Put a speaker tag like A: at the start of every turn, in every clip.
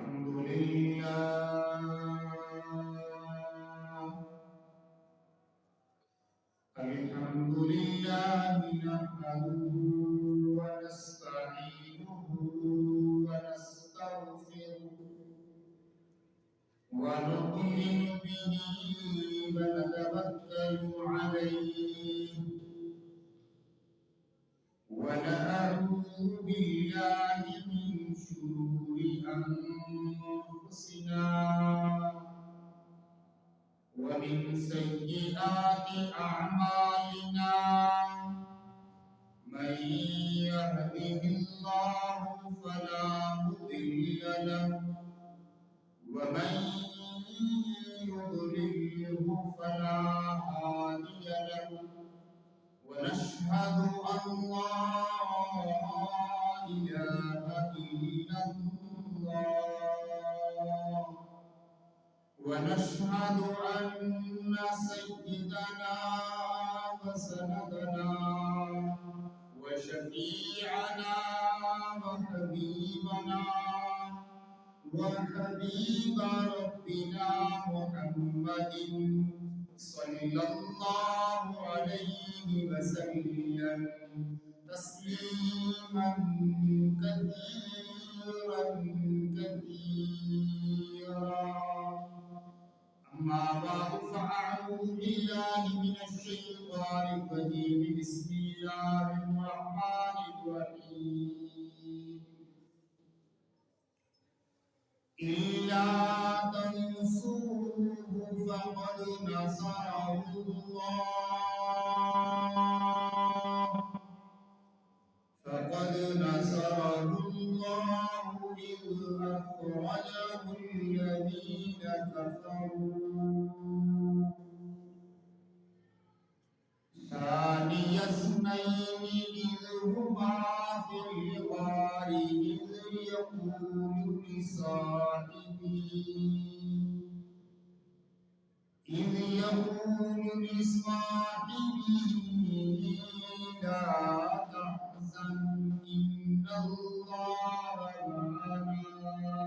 A: الحمد لله نحمده ونستعينه ونستغفره ونؤمن به ونتوكل عليه ونعوذ بالله من شرور أنفسنا ومن سيئات أعمالنا من يهده الله فلا مضل له ومن يضلله فلا هادي له ونشهد أن لا إله إلا الله ونشهد أن سيدنا وسندنا وشفيعنا وحبيبنا وحبيب ربنا محمد صلى الله عليه وسلم تسليما كثيرا كثيرا. أما بعد فأعوذ بالله من الشيطان الرجيم بسم الله الرحمن الرحيم إلا تنصروه فقد نصره الله إذ أخرجه الذين كفروا ثاني اثنين إذ هما في الغار إذ يقول لصاحبه لا تحزن إن الله معنا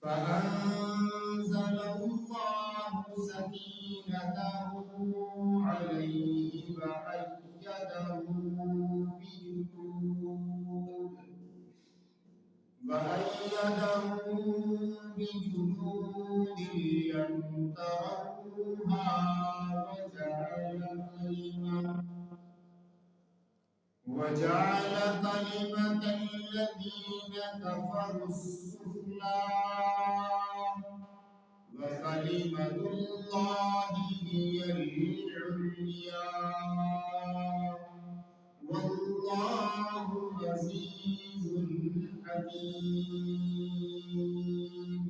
A: فأنزل الله سكينته عليه وأيده بجنود لم تروها وجعل كلمة الذين كفروا السفلى وكلمة الله هي العليا والله عزيز حكيم.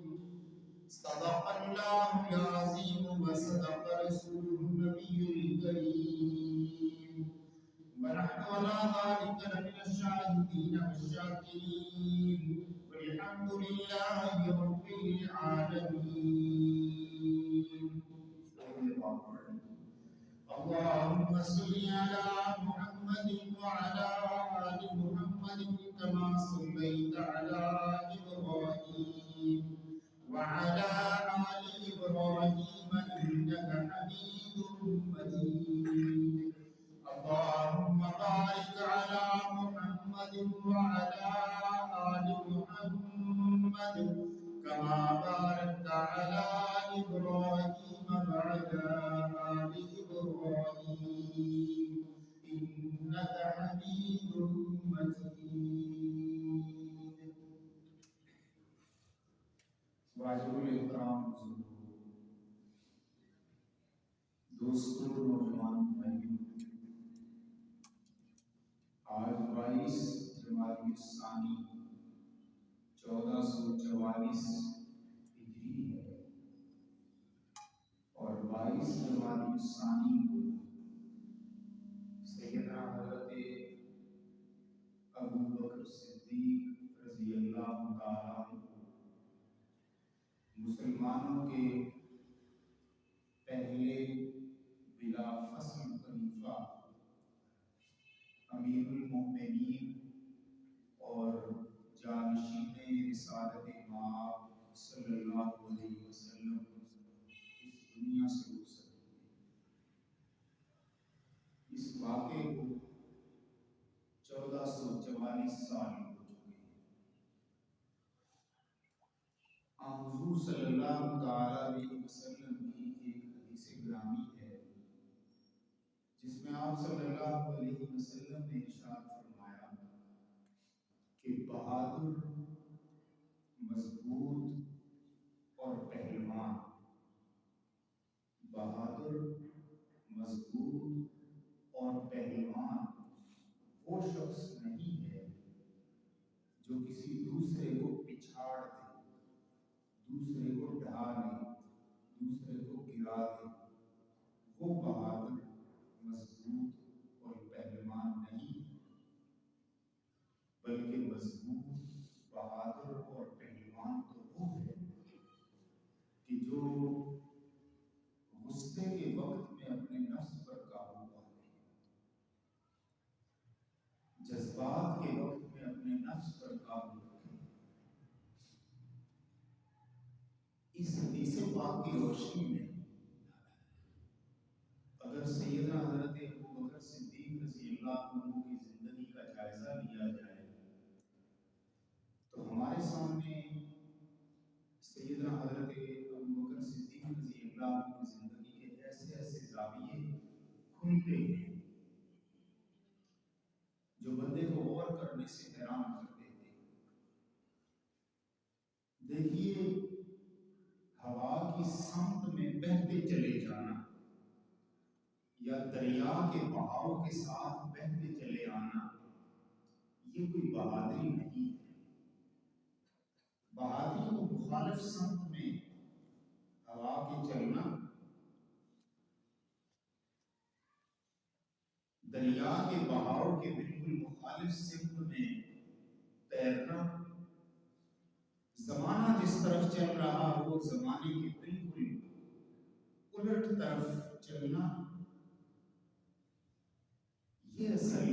A: صدق الله العظيم وصدق رسوله النبي الكريم ونحن على ذلك لمن الشاهدين والشاكرين والحمد لله رب العالمين. اللهم صل على محمد وعلى آل محمد كما صليت على إبراهيم وعلى آل إبراهيم إنك حميد مجيد. اللهم بارك على محمد وعلى آل محمد كما باركت على إبراهيم وعلى آل إبراهيم إنك حميد مجيد. واجب الاحترام دوستوں نوجوان بھائیوں، آج 22 جمادی الثانی 1444 ہجری ہے اور 22 جمادی الثانی کو سیدنا حضرت ابو بکر صدیق رضی اللہ تعالیٰ عنہ مسلمانوں کے پہلے بلا فصل خلیفہ امیر المومنین اور جانشین رسالت مآب صلی اللہ علیہ وسلم اس دنیا سے رخصت ہوئے۔ اس واقعے کو 1444 سال ہو چکے ہیں۔ حضور صلی اللہ تعالی علیہ وسلم کی ایک حدیث گرامی ہے جس میں آپ صلی اللہ علیہ وسلم نے ارشاد فرمایا کہ بہادر، مضبوط اور پہلوان، بہادر، مضبوط اور پہلوان وہ شخص نہیں ہے جو کسی دوسرے کو پچھاڑ دے، دوسرے کو ڈھا دے، دوسرے کو گرا دے۔ وہ بہادر، مضبوط اور پہلوان نہیں ہے، بلکہ مضبوط، بہادر اور پہلوان تو وہ ہے کہ جو غصے کے وقت میں اپنے نفس پر قابو پا لے، جذبات کے وقت میں اپنے نفس پر قابو رکھے۔ اس حدیث پاک کی روشنی میں اگر سیدنا حضرت ابوبکر صدیق رضی اللہ عنہ کی زندگی کا جائزہ لیا جائے تو ہمارے سامنے سیدنا حضرت ابوبکر صدیق رضی اللہ عنہ کی زندگی کے ایسے ایسے زاویے کھلتے ہیں جو بندے کو غور کرنے سے حیران کر دیتے ہیں۔ دیکھیے، ہوا کی سمت میں بہتے چلے جانا یا دریا کے بہاؤ کے ساتھ بہتے چلے آنا، یہ کوئی بہادری نہیں ہے۔ بہادری کو مخالف سمت میں ہوا کے چلنا، دریا کے بہاؤ کے بالکل مخالف سمت میں تیرنا، زمانہ جس طرف چل رہا ہو زمانے کے بالکل الٹ طرف چلنا، یہ اصل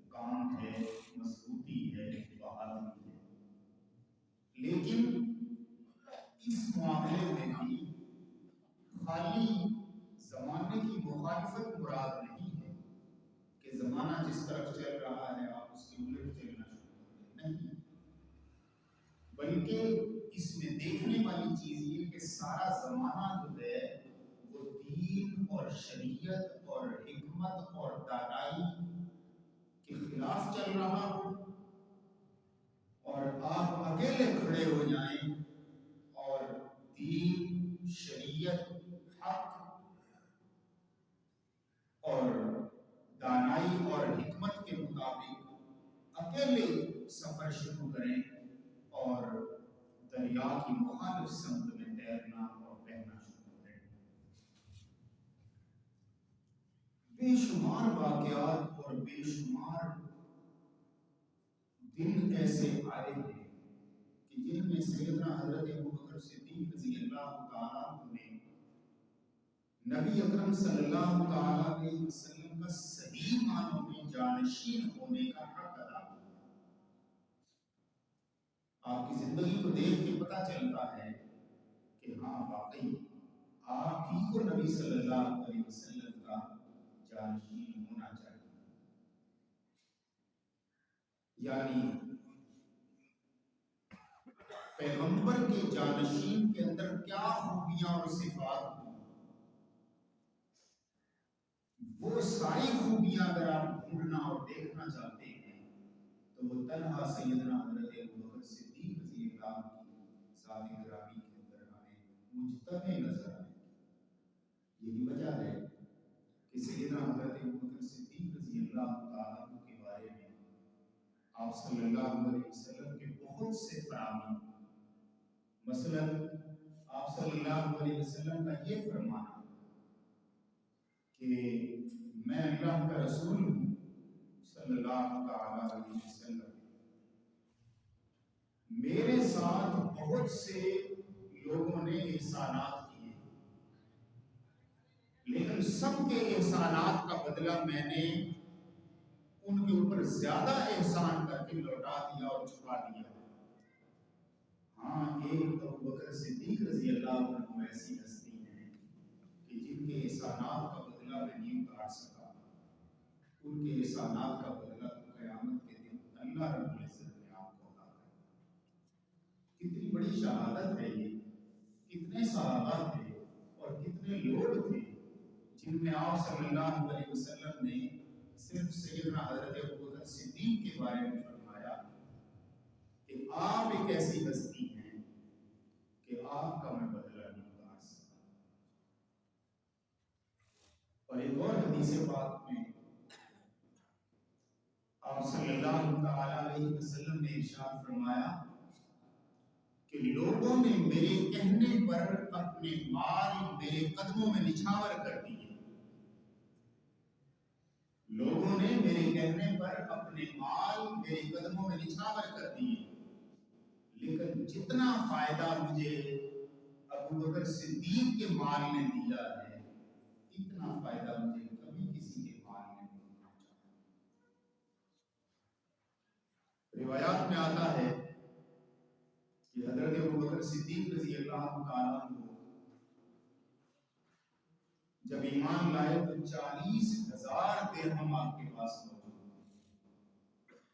A: کام ہے، مضبوطی ہے، بہادری ہے۔ لیکن اس معاملے میں بھی خالی زمانے کی مخالفت مراد نہیں ہے کہ زمانہ جس طرف چل رہا ہے آپ اس کے الٹ چلنا شروع کر دیں، نہیں، بلکہ اس میں دیکھنے والی چیز یہ کہ سارا زمانہ جو ہے وہ دین اور شریعت اور حکمت اور دانائی کے خلاف چل رہا ہو اور آپ اکیلے کھڑے ہو جائیں اور دین، شریعت، حق اور دانائی اور حکمت کے مطابق اکیلے سفر شروع کریں اور دریا کی مخالف سمت میں تیرنا اور بہنا شروع کریں۔ بے شمار واقعات اور بے شمار دن ایسے آئے ہیں کہ جن میں سیدنا حضرت ابوبکر صدیق رضی اللہ تعالیٰ عنہ نے نبی اکرم صلی اللہ تعالیٰ علیہ وسلم کا صحیح معنوں میں جانشین ہونے کا حق ادا کیا۔ آپ کی زندگی کو دیکھ کے پتہ چلتا ہے کہ ہاں واقعی آپ ہی کو نبی صلی اللہ علیہ وسلم کا جانشین ہونا چاہیے۔ یعنی پیغمبر کے جانشین کے اندر کیا خوبیاں اور صفات ہوں، وہ ساری خوبیاں اگر آپ ڈھونڈنا اور دیکھنا چاہتے ہیں تو وہ تنہا سیدنا حضرت ابوبکر صدیق رضی اللہ کی ذات گرامی کے اندر ہمیں مجتمع نظر آئے۔ یہی وجہ ہے کہ سیدنا حضرت ابوبکر صدیق رضی اللہ تعالیٰ عنہ کے بارے میں آپ صلی اللہ علیہ وسلم کے بہت سے فرامین، مثلا آپ صلی اللہ علیہ وسلم کا یہ فرمانا کہ میں اللہ کا رسول ہوں صلی اللہ علیہ وسلم، میرے ساتھ بہت سے لوگوں نے احسانات کیے لیکن سب کے احسانات کا بدلہ میں نے ان کے اوپر زیادہ احسان کر کے لوٹا دیا اور چھپا دیا۔ ہاں، ایک ابو بکر صدیق رضی اللہ عنہ ایسی ہستی ہیں کہ جن کے احسانات کا بدلہ میں نہیں اتار سکا، ان کے احسانات کا بدلہ تو قیامت کے دن اللہ رب العزت نے آپ کو عطا کرنا۔ کتنی بڑی شہادت ہے یہ، کتنے صحابہ تھے اور کتنے لوگ تھے جن میں آپ صلی اللہ علیہ وسلم نے صرف سیدنا حضرت ابو بکر صدیق کے بارے میں فرمایا کہ آپ ایک ایسی ہستی ہیں کہ آپ کا میں بدلہ نہیں اتار سکتا۔ اور ایک اور حدیث پاک میں آپ صلی اللہ تعالی علیہ وسلم نے ارشاد فرمایا کہ لوگوں نے میرے کہنے پر اپنے مال میرے قدموں میں نچھاور کر دیے، لوگوں نے میرے کہنے پر اپنے مال میرے قدموں میں نچھاور کر دیے، لیکن جتنا فائدہ مجھے ابو بکر صدیق کے مال نے دیا ہے، اتنا فائدہ مجھے کبھی کسی کے مال نے نہیں پہنچا۔ روایات میں آتا ہے کہ حضرت ابو بکر صدیق رضی اللہ تعالیٰ عنہ جب ایمان لائے تو 40,000 درہم آپ کے پاس موجود تھے۔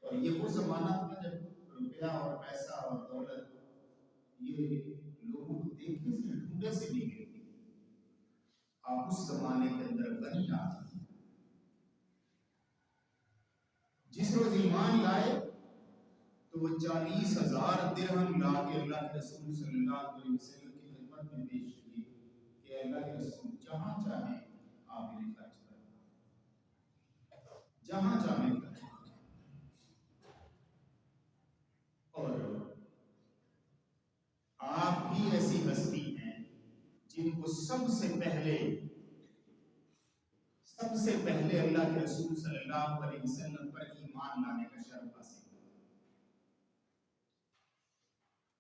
A: اور یہ وہ زمانہ تھا جب روپیہ اور پیسہ اور دولت یہ لوگوں کو دیکھنے سے ڈھونڈے سے نہیں ملتی تھی۔ آپ اس زمانے کے اندر غنی آدمی ہیں۔ جس روز ایمان لائے تو وہ 40,000 درہم لا کے اللہ کے رسول صلی اللہ علیہ وسلم کی خدمت میں پیش کی کہ اللہ کے رسول جہاں چاہیں آپ انہیں خرچ کریں، جہاں چاہیں خرچ کریں۔ اور آپ بھی ایسی ہستی ہیں جن کو سب سے پہلے اللہ کے رسول صلی اللہ علیہ وسلم پر ایمان لانے کا شرف حاصل ہوا۔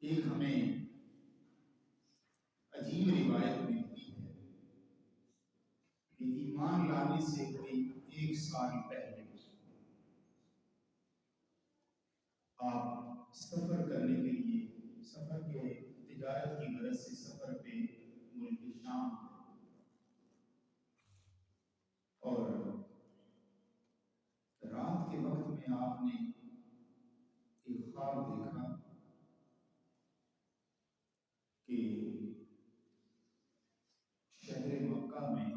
A: ایک ہمیں عجیب روایت ملتی ہے کہ ایمان لانے سے کوئی 1 سال پہلے آپ سفر کرنے کے لیے، سفر کے تجارت کی غرض سے سفر پہ ملک شام، اور رات کے وقت میں آپ نے ایک خواب دیکھا کہ شہر مکہ میں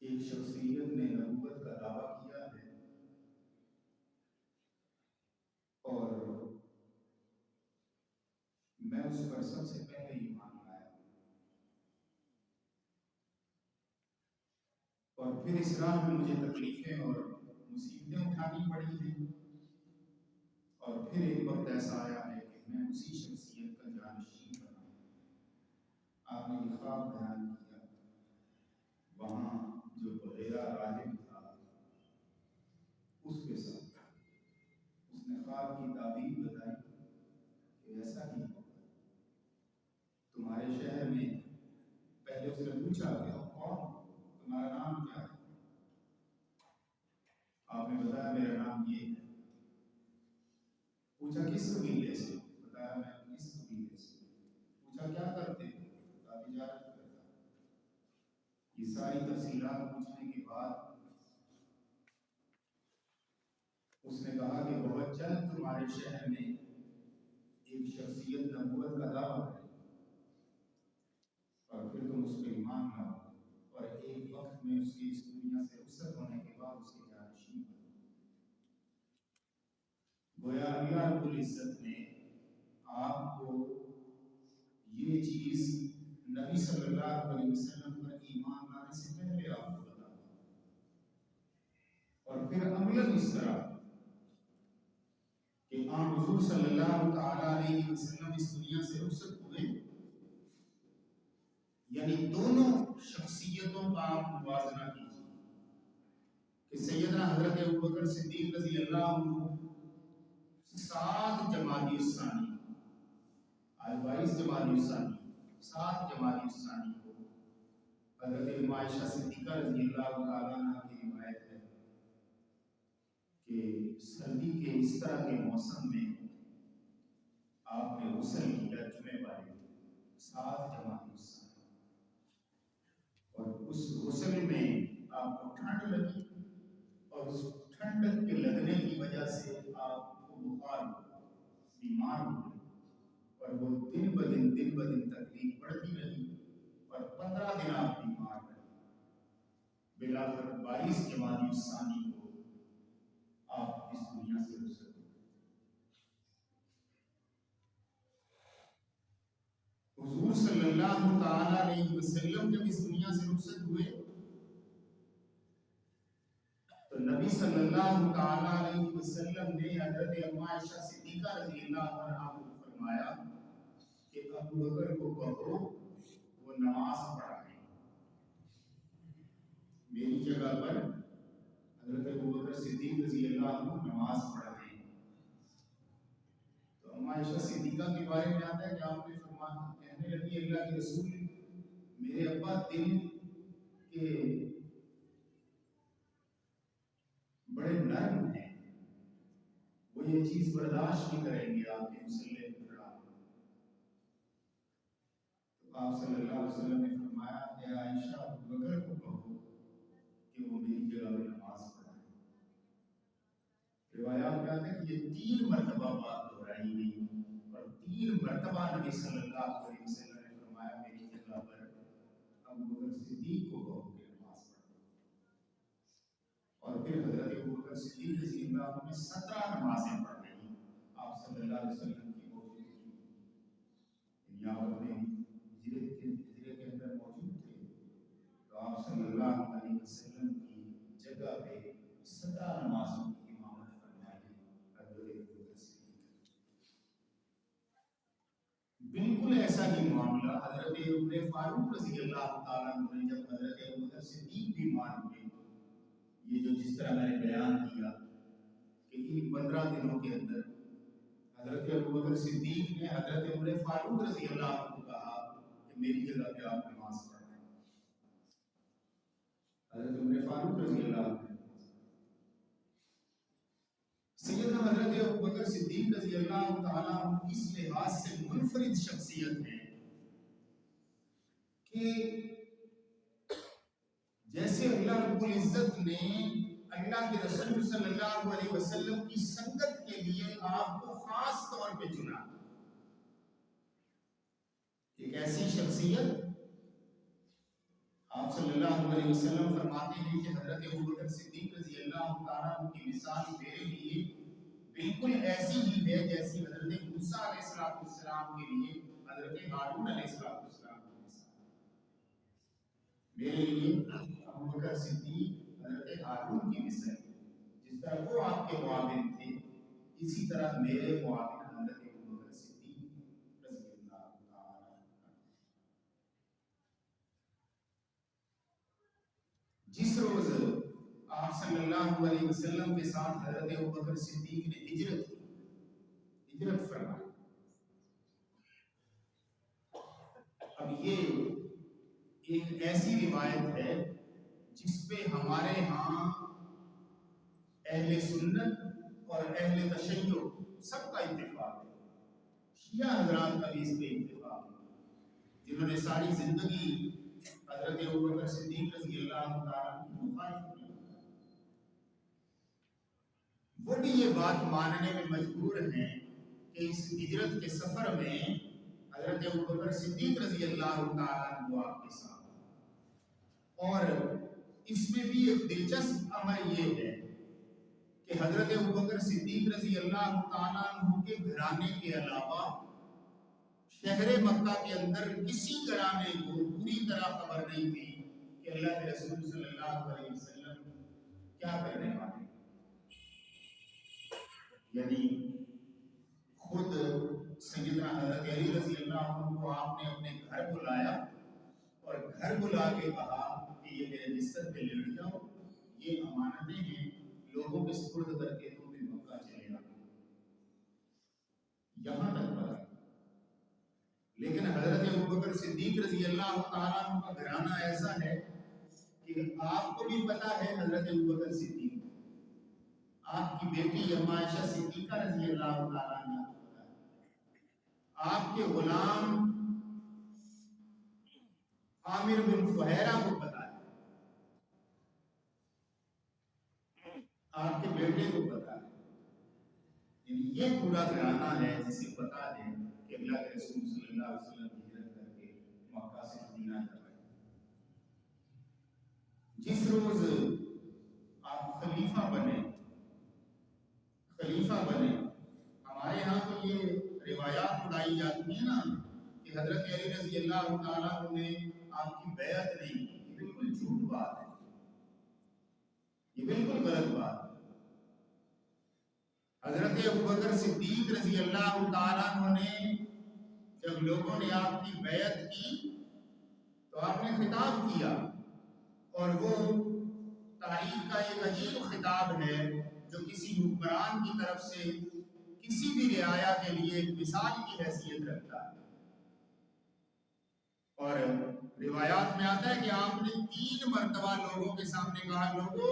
A: ایک شخصیت نے نبوت کا دعویٰ کیا ہے اور میں اس پر سب سے پہلے ایمان لایا، اور پھر اس راہ میں مجھے تکلیفیں اور مصیبتیں اٹھانی پڑی ہیں، اور پھر ایک وقت ایسا آیا ہے کہ میں اسی شخصیت کا جانشین بنا۔ آپ نے یہ خواب بیان کیا۔ وہاں جو بحیرہ راہب تھا اس کے ساتھ اس نے خواب کی تعبیر بتائی کہ ایسا ہی ہوگا تمہارے شہر میں۔ پہلے اس نے پوچھا کہ تم کون ہو، تمہارا نام کیا ہے؟ آپ نے بتایا میرا نام یہ ہے۔ پوچھا کس قبیلے سے؟ بتایا میں اس قبیلے سے۔ پوچھا کیا کرتے ہو؟ بتا تجارت کرتا۔ یہ ساری تفصیلات پوچھنے کے بعد اس نے کہا کہ بہت جلد تمہارے شہر میں ایک شخصیت نبوت کا دعویٰ کرے اور پھر تم اس پہ ایمان لاؤ، اور ایک وقت میں اس کی اس دنیا سے رخصت ہونے کے بعد اس کے جانشین بنو۔ گویا اللہ رب العزت نے آپ کو یہ چیز نبی صلی اللہ علیہ وسلم پر ایمان لانے سے پہلے آپ کو بتا دیا، اور پھر عملاً اس طرح کہ آپ حضور صلی اللہ تعالی علیہ وسلم اس دنیا سے رخصت ہوئے، یعنی دونوں شخصیتوں کا آپ موازنہ کیجیے کہ سیدنا حضرت ابوبکر صدیق رضی اللہ عنہ 7 جمادی الثانی، آج 22 جمادی الثانی، 7 جمادی الثانی کو حضرت عائشہ صدیقہ رضی اللہ تعالیٰ عنہ کی روایت ہے کہ سردی کے اس طرح کے موسم میں آپ نے غسل کیا جمعے والے 7 جماعت حصہ، اور اس غسل میں آپ کو ٹھنڈ لگی اور اس ٹھنڈک کے لگنے کی وجہ سے آپ کو بخار ہوا، بیمار ہوئے، اور وہ دن بدن تکلیف بڑھتی رہی اور 15 دن آپ بیمار رہے۔ بلاخر 22 جمادی الثانی کو آپ اس دنیا سے رخصت ہوئے۔ حضور صلی اللہ تعالی علیہ وسلم جب اس دنیا سے رخصت ہوئے تو نبی صلی اللہ تعالی علیہ وسلم نے حضرت اما عائشہ صدیقہ رضی اللہ عنہا کو فرمایا کہ ابو بکر کو کہو وہ نماز پڑھائیں، میری جگہ پر حضرت ابو بکر صدیق رضی اللہ عنہ نماز پڑھائیں۔ تو اما عائشہ صدیقہ کے بارے میں آتا ہے کہ آپ نے فرمایا، کہنے لگی اللہ کے رسول میرے ابا دل کے بڑے نرم ہیں، وہ یہ چیز برداشت نہیں کریں گے آپ کے مسلح پہ کھڑا۔ تو آپ صلی اللہ علیہ وسلم نے فرمایا اے عائشہ ابو بکر کو کہو کہ وہ میری جگہ میں نماز پڑھائیں۔ روایات میں آتا ہے کہ یہ 3 مرتبہ بات دہرائی گئی اور 3 مرتبہ نبی صلی اللہ علیہ وسلم نے فرمایا میری جگہ پر ابو بکر صدیق کو کہو کہ نماز پڑھو۔ اور پھر حضرت ابو بکر صدیق رضی اللہ عنہ نے 17 نمازیں پڑھائیں آپ صلی اللہ علیہ وسلم کی موجودگی میں، یہاں پر اپنے ہجرے کے اندر موجود تھے، تو آپ صلی اللہ علیہ وسلم کی جگہ پہ 17 نمازوں کی امامت فرمائی حضرت ابو بکر صدیق۔ بالکل ایسا ہی معاملہ حضرت عمر فاروق رضی اللہ تعالیٰ عنہ نے جب حضرت ابو بکر صدیق بیمار ہوئے، یہ جو جس طرح میں نے بیان کیا کہ ان 15 دنوں کے اندر حضرت ابو بکر صدیق نے حضرت عمر فاروق رضی اللہ عنہ کو کہا کہ میری جگہ پہ آپ نماز پڑھیں۔ حضرت عمر فاروق رضی اللہ عنہ، سیدنا حضرت ابو بکر صدیق رضی اللہ تعالیٰ عنہ اس لحاظ سے منفرد شخصیت ہے کہ جیسے اللہ رب العزت نے اللہ کے رسول صلی اللہ علیہ وسلم کی سنگت کے لیے آپ کو خاص طور پہ چنا، ایک ایسی شخصیت آپ صلی اللہ علیہ وسلم فرماتے ہیں کہ حضرت ابو بکر صدیق رضی اللہ تعالیٰ عنہ کی مثال میرے لیے بالکل ایسی ہی ہے جیسی حضرت موسیٰ علیہ السلام کے لیے حضرت ہارون علیہ السلام کی مثال۔ میرے لیے ابو بکر صدیق حضرت ہارون کی مثال، جس طرح وہ آپ کے معاون تھے اسی طرح میرے معاون حضرت ابو بکر صدیق رضی اللہ تعالیٰ عنہ۔ جس روز آپ صلی اللہ علیہ وسلم کے ساتھ حضرت ابو بکر صدیق نے ہجرت فرمائی، اب یہ ایک ایسی روایت ہے جس پہ ہمارے ہاں اہل سنت اور اہل تشیع سب کا اتفاق ہے، شیعہ حضرات کا بھی اس پہ اتفاق ہے، جنہوں نے ساری زندگی حضرت ابو بکر صدیق رضی اللہ تعالیٰ کی مخالفت کی، وہ بھی یہ بات ماننے میں مجبور ہیں کہ اس ہجرت کے سفر میں حضرت ابو بکر صدیق رضی اللہ تعالیٰ عنہ آپ کے ساتھ، اور اس میں بھی ایک دلچسپ امر یہ ہے کہ حضرت ابو بکر صدیق رضی اللہ تعالیٰ عنہ کے گھرانے کے علاوہ شہر مکہ کے اندر کسی گھرانے کو پوری طرح خبر نہیں تھی کہ اللہ کے رسول صلی اللہ علیہ وسلم کیا کرنے والے، یعنی خود سیدنا حضرت علی رضی اللہ عنہ کو آپ نے اپنے گھر بلایا اور گھر بلا کے کہا کہ یہ میرے بستر پہ لیٹ جاؤ، یہ امانتیں ہیں لوگوں کے سپرد کر کے تم بھی مکہ چلے آؤ، یہاں تک پتا۔ لیکن حضرت ابو بکر صدیق رضی اللہ تعالیٰ عنہ کا گھرانہ ایسا ہے کہ آپ کو بھی پتا ہے حضرت ابو بکر صدیق، آپ کی بیٹی اما عائشہ صدیقہ رضی اللہ تعالیٰ عنہ کو پتا ہے، آپ کے غلام عامر بن فہیرہ کو پتا ہے، آپ کے بیٹے کو پتا ہے، یعنی یہ پورا گھرانہ ہے جسے پتا ہے کہ اللہ کے رسول صلی اللہ علیہ وسلم ہجرت کر کے مکہ سے مدینہ جائے۔ جس روز آپ خلیفہ بنے، ہمارے ہاں تو یہ روایات اڑائی جاتی ہیں نا کہ حضرت علی رضی اللہ تعالیٰ عنہ نے آپ کی بیعت نہیں کی، یہ بالکل جھوٹ بات ہے، یہ بالکل غلط بات ہے۔ حضرت ابوبکر صدیق رضی اللہ تعالیٰ عنہ نے جب لوگوں نے آپ کی بیعت کی تو آپ نے خطاب کیا، اور وہ تاریخ کا ایک عجیب خطاب ہے جو کسی حکمران کی طرف سے کسی بھی رعایا کے لیے ایک مثال کی حیثیت رکھتا ہے۔ اور روایات میں آتا ہے کہ آپ نے 3 مرتبہ لوگوں کے سامنے کہا، لوگوں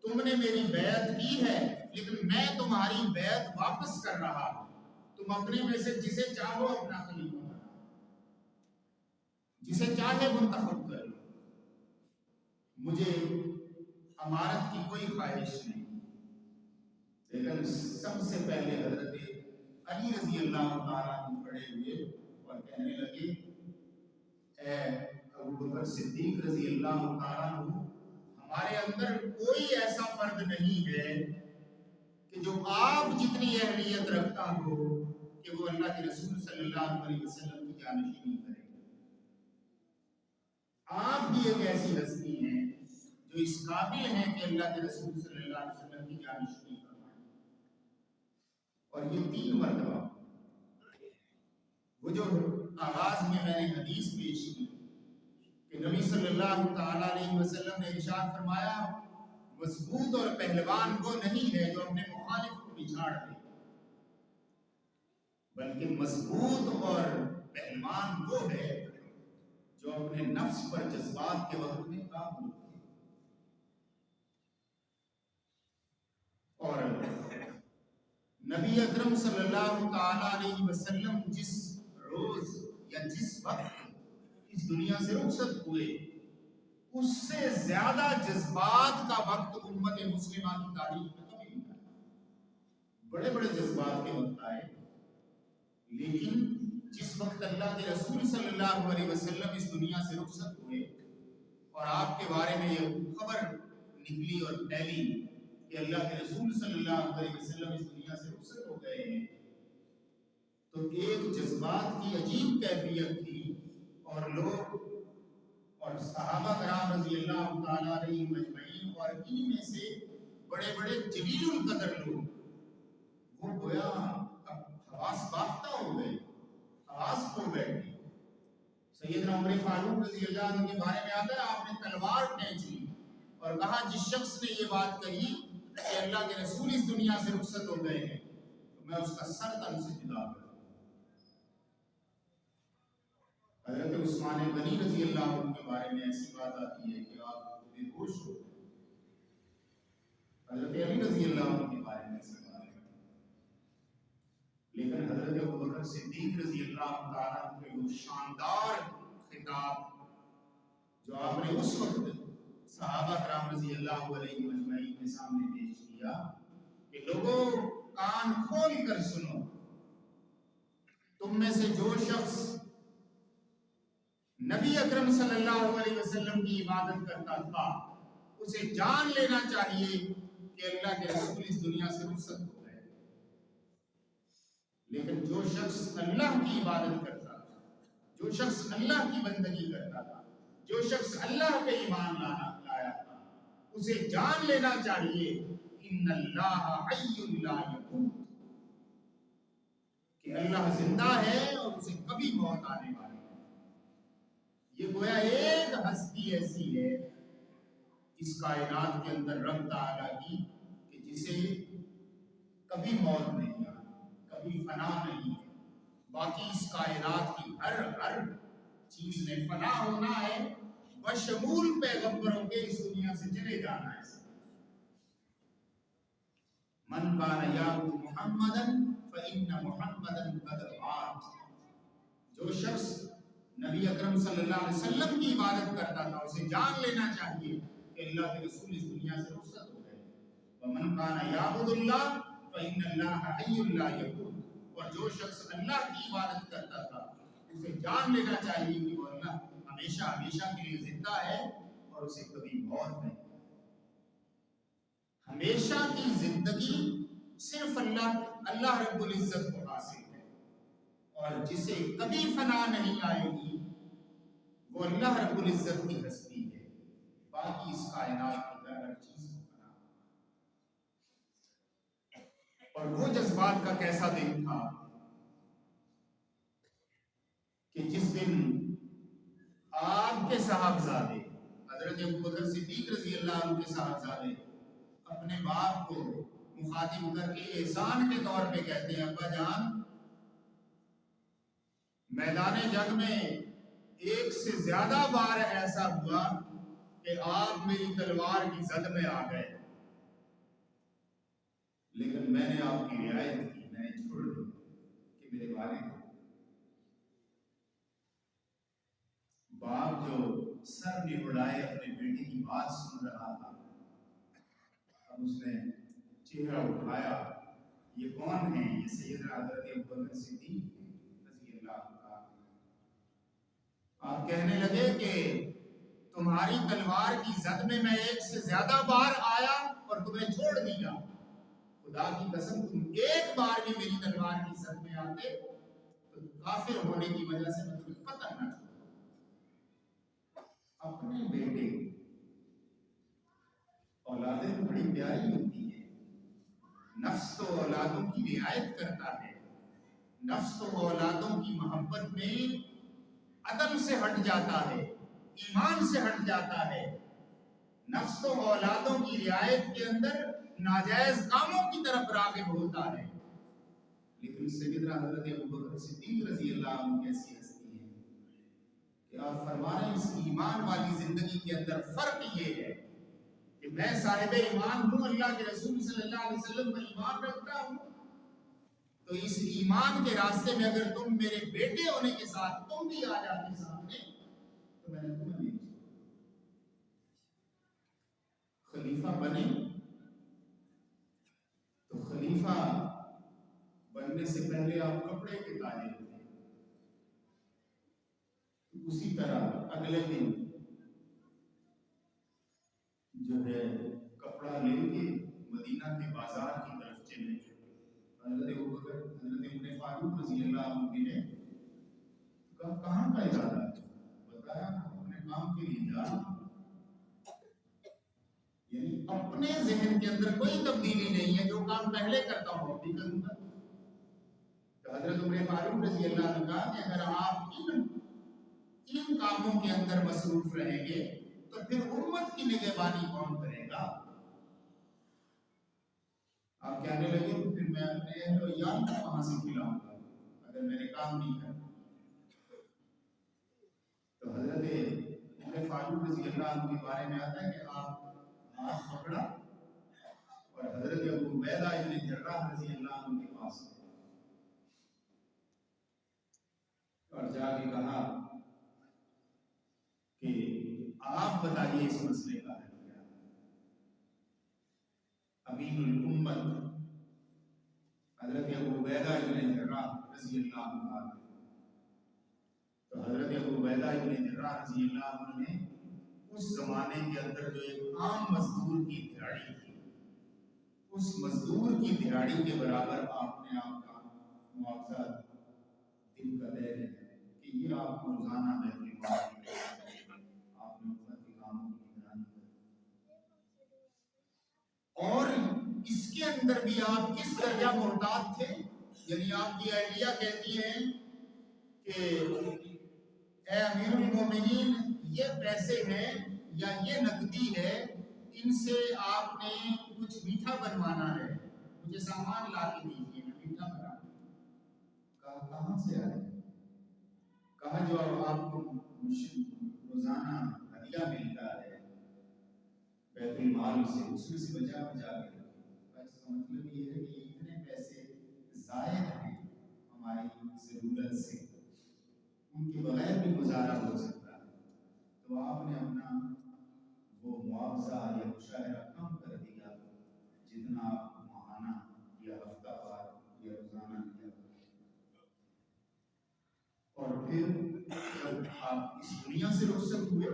A: تم نے میری بیعت کی ہے لیکن میں تمہاری بیعت واپس کر رہا ہوں، تم اپنے میں سے جسے چاہو اپنا خلیفہ بناؤ، جسے چاہے منتخب کرو، مجھے امارت کی کوئی خواہش نہیں۔ لیکن سب سے پہلے حضرت علی رضی اللہ تعالیٰ عنہ کھڑے ہوئے اور کہنے لگے، اے ابوبکر صدیق رضی اللہ تعالیٰ عنہ، ہمارے اندر کوئی ایسا فرد نہیں ہے کہ جو آپ جتنی اہلیت رکھتا ہو کہ وہ اللہ کے رسول صلی اللہ علیہ وسلم کی جانشینی کرے۔ آپ بھی ایک ایسی ہستی ہیں جو اس قابل ہیں کہ اللہ کے رسول صلی اللہ علیہ وسلم کی جانشینی فرمائیں۔ اور یہ 3 مرتبہ، وہ جو آغاز میں نے حدیث پیش کی کہ نبی صلی اللہ تعالیٰ علیہ وسلم نے ارشاد فرمایا، مضبوط اور پہلوان وہ نہیں ہے جو اپنے مخالف کو بچھاڑ دے، بلکہ مضبوط اور پہلوان وہ ہے جو اپنے نفس پر جذبات کے وقت میں قابو رکھے۔ اور نبی اکرم صلی اللہ تعالیٰ علیہ وسلم جس روز یا جس وقت اس دنیا سے رخصت ہوئے، اس سے زیادہ جذبات کا وقت امت مسلمہ کی تاریخ میں کبھی نہیں آیا۔ بڑے بڑے جذبات کے وقت آئے، لیکن جس وقت اللہ کے رسول صلی اللہ علیہ وسلم اس دنیا سے رخصت ہوئے اور آپ کے بارے میں یہ خبر نکلی اور پھیلی کہ اللہ کے رسول صلی اللہ علیہ وسلم اس دنیا سے رخصت ہو گئے ہیں، تو ایک جذبات کی عجیب کیفیت تھی، اور لوگ اور صحابہ کرام رضی اللہ تعالیٰ علیہ مجمعین اور ان میں سے بڑے بڑے جلیل القدر لوگ وہ گویا اب حواس باختہ ہو گئے، حواس کھو بیٹھے۔ سیدنا عمر فاروق رضی اللہ عنہ کے بارے میں آتا ہے، آپ نے تلوار کھینچ لی اور کہا، جس شخص نے یہ بات کہی کہ اللہ کے رسول اس دنیا سے رخصت ہو گئے ہیں تو میں اس کا سر تن سے جدا کروں۔ حضرت عثمان غنی رضی اللہ عنہ کے بارے میں ایسی بات آتی ہے کہ آپ بے ہوش ہو گئے۔ حضرت علی رضی اللہ عنہ کے بارے میں ایسی بات ہے، لیکن حضرت ابوبکر صدیق رضی اللہ تعالیٰ عنہ کے وہ شاندار خطاب جو آپ نے اس وقت صحابہ کرام رضی اللہ علیہ مجمعین کے سامنے پیش کیا کہ لوگوں کان کھول کر سنو، تم میں سے جو شخص نبی اکرم صلی اللہ علیہ وسلم کی عبادت کرتا تھا اسے جان لینا چاہیے کہ اللہ کے رسول اس دنیا سے رخصت ہو گئے، لیکن جو شخص اللہ کی عبادت کرتا تھا، جو شخص اللہ کی بندگی کرتا تھا، جو شخص اللہ پہ ایمان لایا تھا، اسے جان لینا چاہیے ان اللہ حی لا یموت، کہ اللہ زندہ ہے اور اسے کبھی موت آنے والی ہے۔ یہ گویا ایک ہستی ایسی ہے اس کائنات کے اندر رب تعالیٰ کی کہ جسے کبھی موت نہیں آتی، کبھی فنا نہیں ہے۔ باقی اس کائنات کی ہر چیز نے فنا ہونا ہے، بشمول پیغمبروں کے اس دنیا سے چلے جانا ہے۔ من کان یعبد محمدا فإن محمدا قد مات. جو شخص نبی اکرم صلی اللہ علیہ وسلم کی عبادت کرتا تھا اسے جان لینا چاہیے کہ اللہ کے رسول اس دنیا سے رخصت ہو گئے. ومن کان یعبد اللہ فإن اللہ حی لا یموت. اور جو شخص اللہ کی عبادت کرتا تھا اسے جان لینا چاہیے کہ وہ اللہ ہمیشہ ہمیشہ کے لیے زندہ ہے اور اسے کبھی موت نہیں. ہمیشہ کی زندگی صرف اللہ رب العزت کو حاصل ہے، اور جسے کبھی فنا نہیں آئے گی وہ اللہ رب العزت کی ہستی ہے. باقی اس کائنات کی ہر چیز کو فنا. اور وہ جذبات کا کیسا دن تھا کہ جس دن آپ کے صاحبزادے حضرت ابوبکر صدیق رضی اللہ عنہ کے صاحبزادے اپنے باپ کو مخاطب کر کے احسان کے طور پہ کہتے ہیں ابا جان میدان جنگ میں ایک سے زیادہ بار ایسا ہوا کہ آپ میری تلوار کی زد میں آ گئے، لیکن میں نے آپ کی رعایت کی، میں نے چھوڑ دی کہ میرے والد باپ جو سر میں اڑائے اپنے بیٹے کی بات سن رہا تھا. اب اس نے چہرہ اٹھایا، یہ کون ہے؟ یہ سیدنا حضرت ابوبکر صدیق رضی اللہ عنہ. آپ کہنے لگے کہ تمہاری تلوار کی زد میں ایک سے زیادہ بار آیا اور تمہیں چھوڑ دیا. خدا کی قسم تم ایک بار بھی میری تلوار کی زد میں آتے تو کافر ہونے کی وجہ سے میں تمہیں قتل نہ چھوڑتا. اپنے بیٹے اولادیں بڑی پیاری ہوتی ہیں. نفس تو اولادوں کی رعایت کرتا ہے، نفس تو اولادوں کی محبت میں عدل سے ہٹ جاتا ہے، ایمان سے ہٹ جاتا ہے. نفس تو اولادوں کی رعایت کے اندر ناجائز کاموں کی طرف راغب ہوتا ہے. لیکن سیدنا حضرت ابوبکر صدیق رضی اللہ عنہ کیسی ہستی ہے کہ آپ فرما رہے ہیں اس ایمان والی زندگی کے اندر فرق یہ ہے کہ میں صاحب ایمان ہوں، اللہ کے رسول صلی اللہ علیہ وسلم پر ایمان رکھتا ہوں، تو اس ایمان کے راستے میں اگر تم میرے بیٹے ہونے کے ساتھ تم بھی آ جاتے سامنے تو میں نے تمہیں نہیں چھوڑا. خلیفہ بنے تو خلیفہ بننے سے پہلے آپ کپڑے کے تاجر تھے. اسی طرح اگلے دن جو ہے کپڑا لے کے مدینہ کے بازار کی طرف چلے. حضرت ابوبکر حضرت عمر فاروق رضی اللہ عنہ نے کہا کہاں کا ارادہ ہے؟ بتایا اپنے کام کے لیے جا رہا ہوں. یعنی اپنے ذہن کے اندر کوئی تبدیلی نہیں ہے، جو کام پہلے کرتا ہوں اب بھی کروں گا. تو حضرت عمر فاروق رضی اللہ عنہ نے کہا کہ اگر آپ ان کاموں کے اندر مصروف رہیں گے تو پھر امت کی نگہبانی کون کرے گا؟ آپ کہنے لگے تو پھر میں اپنے اہل و عیال کو کہاں سے کھلاؤں گا اگر میں نے کام نہیں کرنا. تو حضرت عمر فاروق رضی اللہ عنہ کے بارے میں آتا ہے کہ آپ ہاتھ پکڑا اور حضرت ابو عبیدہ ابن جراح رضی اللہ عنہ کے پاس گئے اور جا کے کہا کہ آپ بتائیے اس مسئلے کا حل کیا ہے. امین الامت حضرت ابو عبیدہ ابن جراح رضی اللہ عنہ. تو حضرت ابو عبیدہ ابن جراح رضی اللہ عنہ نے اس زمانے کے اندر جو ایک عام مزدور کی دہاڑی تھی، اس مزدور کی دہاڑی کے برابر آپ نے آپ کا معاوضہ دن کا دے دیا کہ یہ آپ کو روزانہ بیت المال آپ نے امت کے کاموں کی نگرانی کر. اور اس کے اندر بھی آپ کس درجہ محتاط تھے. یعنی آپ کی اہلیہ کہتی ہیں کہ اے امیر المومنین یہ پیسے ہیں یا یہ نقدی ہے، ان سے آپ نے کچھ میٹھا بنوانا ہے، مجھے سامان لا کے دیجیے میں میٹھا بنانا. کہا کہاں سے آئے؟ کہا جو آپ کو روزانہ ہدیہ ملتا ہے بیت المال سے، اس میں سے بچا کے. اس کا مطلب یہ ہے کہ اتنے پیسے زائد ضرورت سے، ان کے بغیر بھی گزارا ہو سکتا ہے، تو آپ نے اپنا وہ معاوضہ یا مشاہرہ کم کر دیا جتنا آپ ماہانہ یا ہفتہ وار یا روزانہ لیا، اور پھر جب آپ اس دنیا سے رخصت ہوئے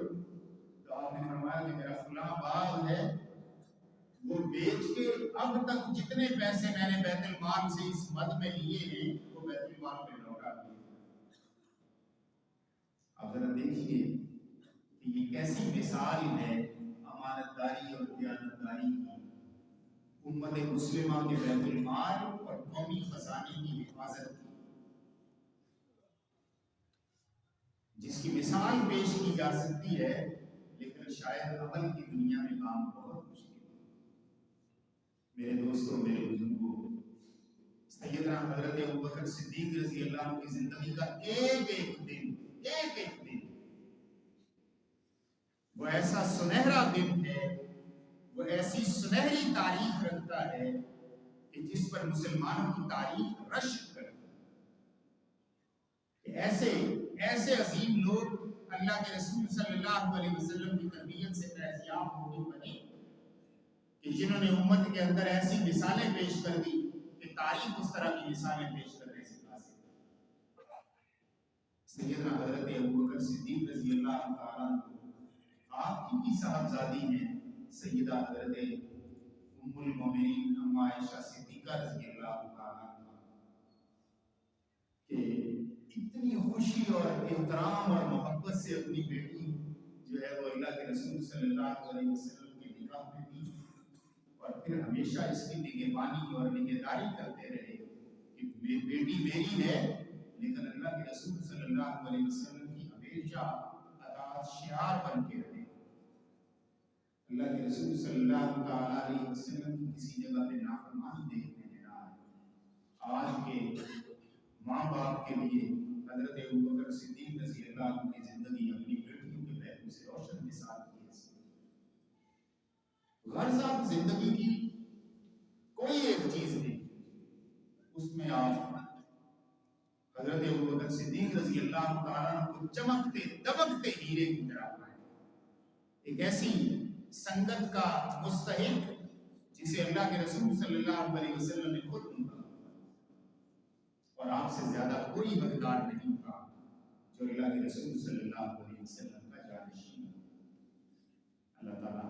A: تو آپ نے فرمایا کہ میرا فلاں باغ ہے، وہ بیچ کے اب تک جتنے پیسے میں نے بیت المال سے اس مد میں لیے ہیں وہ بیت المال میں لوٹا دیے۔ اب ذرا دیکھیے کہ یہ کیسی مثال ہے امانت داری اور دیانتداری کی، امت مسلمہ کے بیت المال اور قومی خزانے کی حفاظت کی، جس کی مثال پیش کی جا سکتی ہے، لیکن شاید عمل کی دنیا میں کام بہت مشکل ہے۔ میرے دوستوں، میرے بزرگوں، سیدنا حضرت ابوبکر صدیق رضی اللہ عنہ کی زندگی کا ایک ایک دن وہ ایسا سنہرا دن ہے، وہ ایسی سنہری تاریخ رکھتا ہے کہ جس پر مسلمانوں کی تاریخ رشک کرتی ہے کہ ایسے عظیم لوگ اللہ کے رسول صلی اللہ علیہ وسلم کی تربیت سے فیضیاب ہو کے بنے کہ جنہوں نے امت کے اندر ایسی مثالیں پیش کر دی کہ تاریخ اس طرح کی مثالیں پیش کرنے سے قاصر ہے۔ سیدنا حضرت ابوبکر صدیق رضی اللہ تعالیٰ آپ کی صاحبزادی ہیں سیدہ حضرت ام المومنین اما عائشہ صدیقہ رضی اللہ تعالیٰ کہ اتنی خوشی اور احترام اور محبت سے اپنی بیٹی جو ہے وہ اللہ کے رسول صلی اللہ علیہ وسلم کے نکاح میں دی، اور پھر ہمیشہ اس کی نگہبانی اور نگہداری کرتے رہے کہ بیٹی میری ہے لیکن اللہ کے رسول صلی اللہ علیہ وسلم کی ہمیشہ اطاعت شعار بن کے رہے۔ اللہ کے رسول صلی اللہ علیہ وسلم کی کسی جگہ پہ نافرمانی دیکھنے میں نہ آئے۔ آج کے ماں باپ کے لیے حضرت ابوبکر صدیق رضی اللہ عنہ کی زندگی اپنی بیٹیوں کے پہلو سے روشن مثال کی ہے۔ غرض آپ زندگی کی کوئی ایک چیز نہیں، اس میں آپ حضرت ابوبکر صدیق رضی اللہ تعالیٰ عنہ کو چمکتے دمکتے ہیرے کی طرح پائے، ایک ایسی سنگت کا مستحق جسے اللہ کے رسول صلی اللہ علیہ وسلم نے خود ڈھونڈا، اور آپ سے زیادہ کوئی حقدار نہیں تھا جو اللہ کے رسول صلی اللہ علیہ وسلم کا جانشین۔ اللہ تعالیٰ